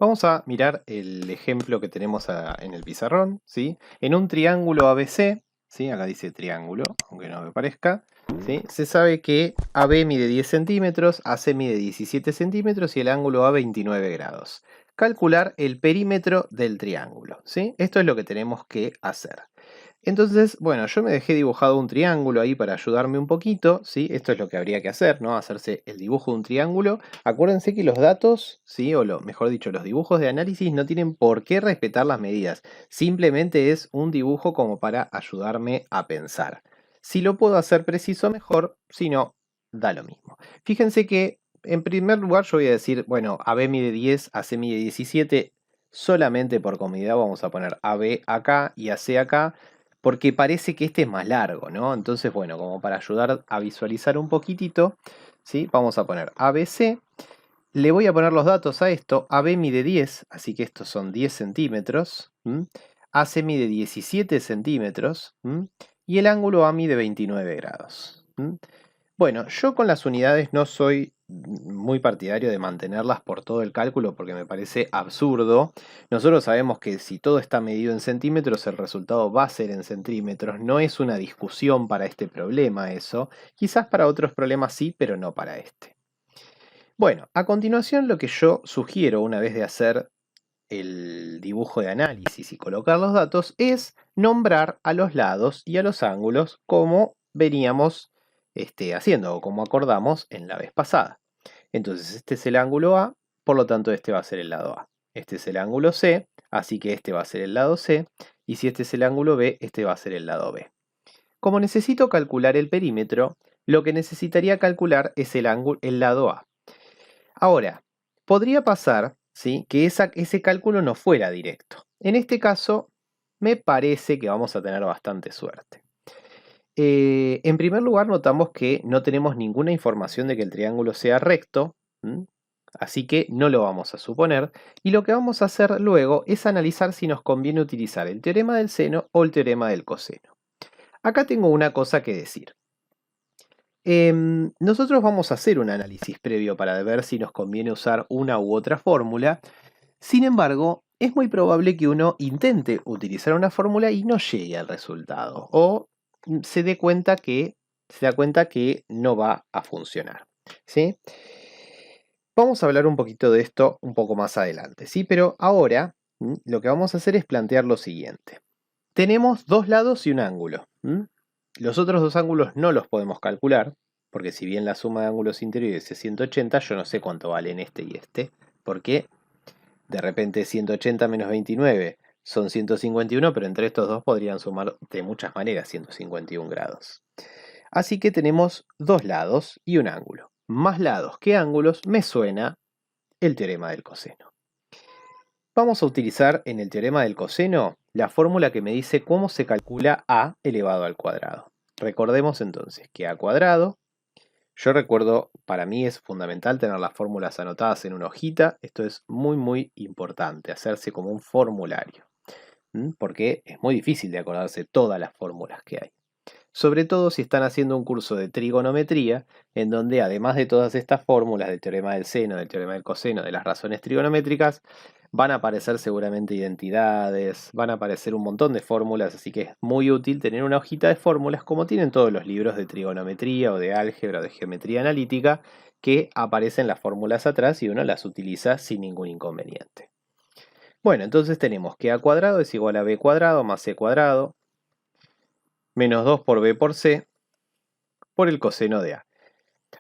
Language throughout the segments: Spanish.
Vamos a mirar el ejemplo que tenemos en el pizarrón, ¿sí? En un triángulo ABC, ¿sí? Acá dice triángulo, aunque no me parezca, ¿sí? Se sabe que AB mide 10 centímetros, AC mide 17 centímetros y el ángulo A 29 grados. Calcular el perímetro del triángulo, ¿sí? Esto es lo que tenemos que hacer. Entonces, bueno, yo me dejé dibujado un triángulo ahí para ayudarme un poquito, ¿sí? Esto es lo que habría que hacer, ¿no? Hacerse el dibujo de un triángulo. Acuérdense que los datos, ¿sí? Mejor dicho, los dibujos de análisis no tienen por qué respetar las medidas. Simplemente es un dibujo como para ayudarme a pensar. Si lo puedo hacer preciso, mejor. Si no, da lo mismo. Fíjense que, en primer lugar, yo voy a decir, bueno, AB mide 10, AC mide 17. Solamente por comodidad vamos a poner AB acá y AC acá, porque parece que este es más largo, ¿no? Entonces, bueno, como para ayudar a visualizar un poquitito, ¿sí? Vamos a poner ABC. Le voy a poner los datos a esto. AB mide 10, así que estos son 10 centímetros. AC mide 17 centímetros. Y el ángulo A mide 29 grados. Bueno, yo con las unidades no soy muy partidario de mantenerlas por todo el cálculo porque me parece absurdo. Nosotros sabemos que si todo está medido en centímetros, el resultado va a ser en centímetros. No es una discusión para este problema eso. Quizás para otros problemas sí, pero no para este. Bueno, a continuación lo que yo sugiero una vez de hacer el dibujo de análisis y colocar los datos es nombrar a los lados y a los ángulos como veníamos haciendo o como acordamos en la vez pasada. Entonces este es el ángulo A, por lo tanto este va a ser el lado A. Este es el ángulo C, así que este va a ser el lado C. Y si este es el ángulo B, este va a ser el lado B. Como necesito calcular el perímetro, lo que necesitaría calcular es el lado A. Ahora, podría pasar, ¿sí?, que ese cálculo no fuera directo. En este caso, me parece que vamos a tener bastante suerte. En primer lugar, notamos que no tenemos ninguna información de que el triángulo sea recto, así que no lo vamos a suponer. Y lo que vamos a hacer luego es analizar si nos conviene utilizar el teorema del seno o el teorema del coseno. Acá tengo una cosa que decir. Nosotros vamos a hacer un análisis previo para ver si nos conviene usar una u otra fórmula. Sin embargo, es muy probable que uno intente utilizar una fórmula y no llegue al resultado. O se da cuenta que no va a funcionar. ¿Sí? Vamos a hablar un poquito de esto un poco más adelante. ¿Sí? Pero ahora lo que vamos a hacer es plantear lo siguiente. Tenemos dos lados y un ángulo. Los otros dos ángulos no los podemos calcular, porque si bien la suma de ángulos interiores es 180, yo no sé cuánto valen este y este, porque de repente 180 menos 29 son 151, pero entre estos dos podrían sumar de muchas maneras 151 grados. Así que tenemos dos lados y un ángulo. Más lados que ángulos me suena el teorema del coseno. Vamos a utilizar en el teorema del coseno la fórmula que me dice cómo se calcula a elevado al cuadrado. Recordemos entonces que a cuadrado, yo recuerdo, para mí es fundamental tener las fórmulas anotadas en una hojita. Esto es muy importante, hacerse como un formulario, porque es muy difícil de acordarse todas las fórmulas que hay. Sobre todo si están haciendo un curso de trigonometría, en donde además de todas estas fórmulas del teorema del seno, del teorema del coseno, de las razones trigonométricas, van a aparecer seguramente identidades, van a aparecer un montón de fórmulas, así que es muy útil tener una hojita de fórmulas como tienen todos los libros de trigonometría o de álgebra o de geometría analítica, que aparecen las fórmulas atrás y uno las utiliza sin ningún inconveniente. Bueno, entonces tenemos que a cuadrado es igual a b cuadrado más c cuadrado, menos 2 por b por c, por el coseno de a.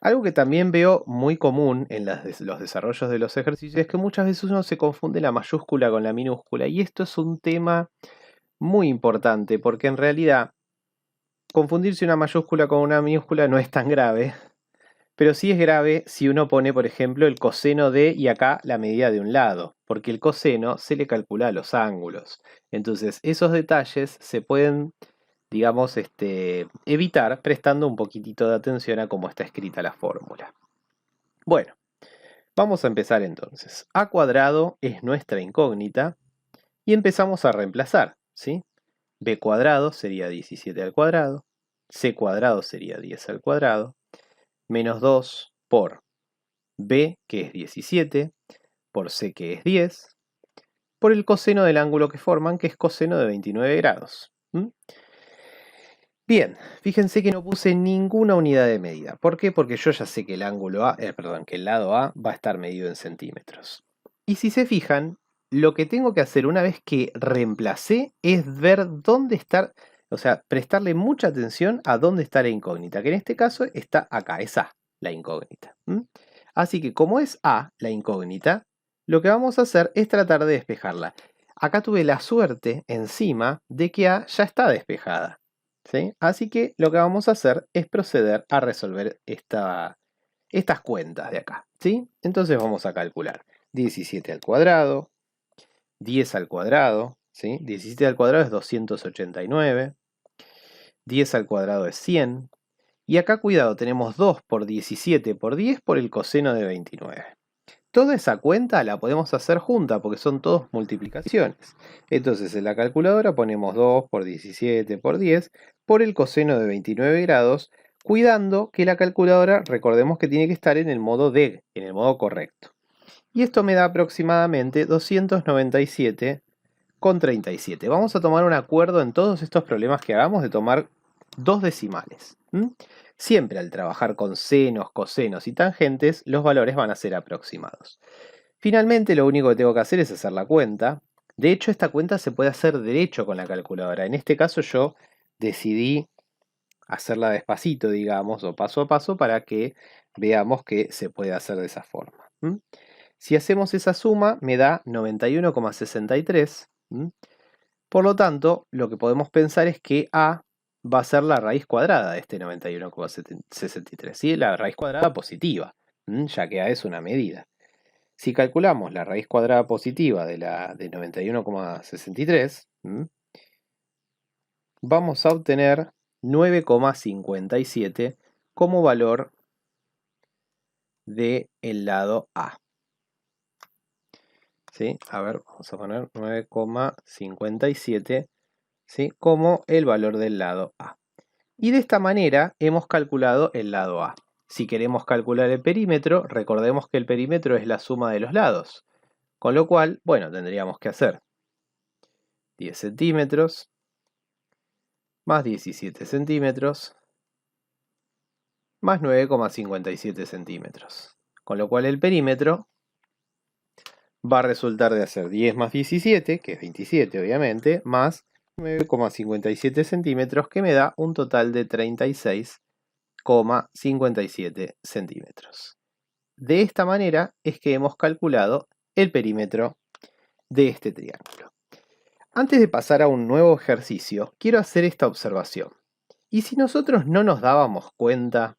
Algo que también veo muy común en los desarrollos de los ejercicios es que muchas veces uno se confunde la mayúscula con la minúscula, y esto es un tema muy importante porque en realidad confundirse una mayúscula con una minúscula no es tan grave, pero sí es grave si uno pone, por ejemplo, el coseno de y acá la medida de un lado, porque el coseno se le calcula a los ángulos. Entonces esos detalles se pueden, digamos, evitar prestando un poquitito de atención a cómo está escrita la fórmula. Bueno, vamos a empezar entonces. A cuadrado es nuestra incógnita y empezamos a reemplazar, ¿sí? B cuadrado sería 17 al cuadrado, C cuadrado sería 10 al cuadrado, menos 2 por B, que es 17, por C, que es 10, por el coseno del ángulo que forman, que es coseno de 29 grados. Bien, fíjense que no puse ninguna unidad de medida. ¿Por qué? Porque yo ya sé que el ángulo A, que el lado A va a estar medido en centímetros. Y si se fijan, lo que tengo que hacer una vez que reemplacé es ver dónde está, o sea, prestarle mucha atención a dónde está la incógnita, que en este caso está acá, es A, la incógnita. Así que como es A, la incógnita, lo que vamos a hacer es tratar de despejarla. Acá tuve la suerte encima de que A ya está despejada. ¿Sí? Así que lo que vamos a hacer es proceder a resolver estas cuentas de acá. ¿Sí? Entonces vamos a calcular 17 al cuadrado, 10 al cuadrado, ¿sí? 17 al cuadrado es 289, 10 al cuadrado es 100, y acá cuidado, tenemos 2 por 17 por 10 por el coseno de 29. Toda esa cuenta la podemos hacer junta porque son todas multiplicaciones. Entonces en la calculadora ponemos 2 por 17 por 10 por el coseno de 29 grados, cuidando que la calculadora, recordemos que tiene que estar en el modo en el modo correcto. Y esto me da aproximadamente 297,37. Vamos a tomar un acuerdo en todos estos problemas que hagamos de tomar dos decimales. Siempre al trabajar con senos, cosenos y tangentes, los valores van a ser aproximados. Finalmente, lo único que tengo que hacer es hacer la cuenta. De hecho, esta cuenta se puede hacer derecho con la calculadora. En este caso yo decidí hacerla despacito, digamos, o paso a paso, para que veamos que se puede hacer de esa forma. Si hacemos esa suma, me da 91,63. Por lo tanto, lo que podemos pensar es que A va a ser la raíz cuadrada de este 91,63, ¿sí? La raíz cuadrada positiva, ya que A es una medida. Si calculamos la raíz cuadrada positiva de 91,63, vamos a obtener 9,57 como valor del lado A. ¿Sí? A ver, vamos a poner 9,57, ¿sí? Como el valor del lado A. Y de esta manera hemos calculado el lado A. Si queremos calcular el perímetro, recordemos que el perímetro es la suma de los lados. Con lo cual, bueno, tendríamos que hacer 10 centímetros más 17 centímetros más 9,57 centímetros. Con lo cual el perímetro va a resultar de hacer 10 más 17, que es 27 obviamente, más 9,57 centímetros, que me da un total de 36,57 centímetros. De esta manera es que hemos calculado el perímetro de este triángulo. Antes de pasar a un nuevo ejercicio, quiero hacer esta observación. ¿Y si nosotros no nos dábamos cuenta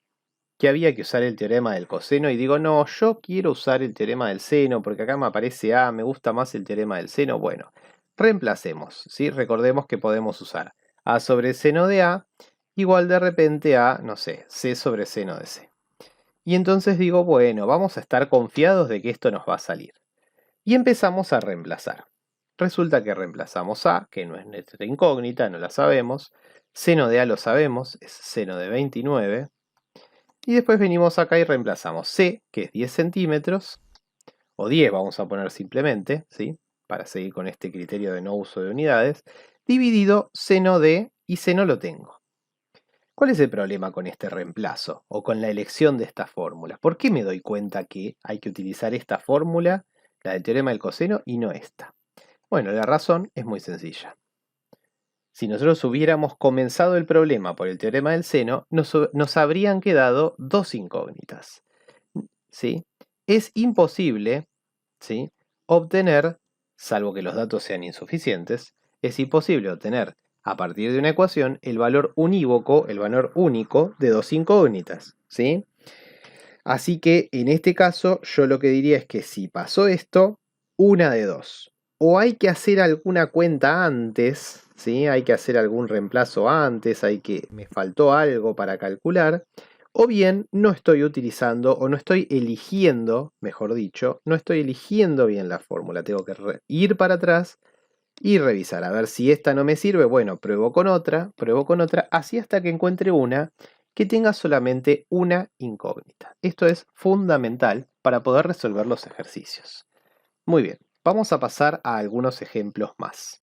que había que usar el teorema del coseno y digo, no, yo quiero usar el teorema del seno porque acá me aparece A, me gusta más el teorema del seno? Bueno, reemplacemos, ¿sí? Recordemos que podemos usar A sobre seno de A igual de repente a, no sé, C sobre seno de C. Y entonces digo, bueno, vamos a estar confiados de que esto nos va a salir. Y empezamos a reemplazar. Resulta que reemplazamos A, que no es nuestra incógnita, no la sabemos. Seno de A lo sabemos, es seno de 29. Y después venimos acá y reemplazamos C, que es 10 centímetros, o 10 vamos a poner simplemente, ¿sí? Para seguir con este criterio de no uso de unidades, dividido seno de, y seno lo tengo. ¿Cuál es el problema con este reemplazo o con la elección de esta fórmula? ¿Por qué me doy cuenta que hay que utilizar esta fórmula, la del teorema del coseno, y no esta? Bueno, la razón es muy sencilla. Si nosotros hubiéramos comenzado el problema por el teorema del seno, nos habrían quedado dos incógnitas. ¿Sí? Es imposible, ¿sí?, obtener, salvo que los datos sean insuficientes, es imposible obtener a partir de una ecuación el valor unívoco, el valor único de dos incógnitas, ¿sí? Así que en este caso yo lo que diría es que si pasó esto, una de dos. O hay que hacer alguna cuenta antes, ¿sí? Hay que hacer algún reemplazo antes, me faltó algo para calcular. O bien no estoy utilizando o no estoy eligiendo, mejor dicho, no estoy eligiendo bien la fórmula. Tengo que ir para atrás y revisar. A ver si esta no me sirve. Bueno, pruebo con otra, así hasta que encuentre una que tenga solamente una incógnita. Esto es fundamental para poder resolver los ejercicios. Muy bien, vamos a pasar a algunos ejemplos más.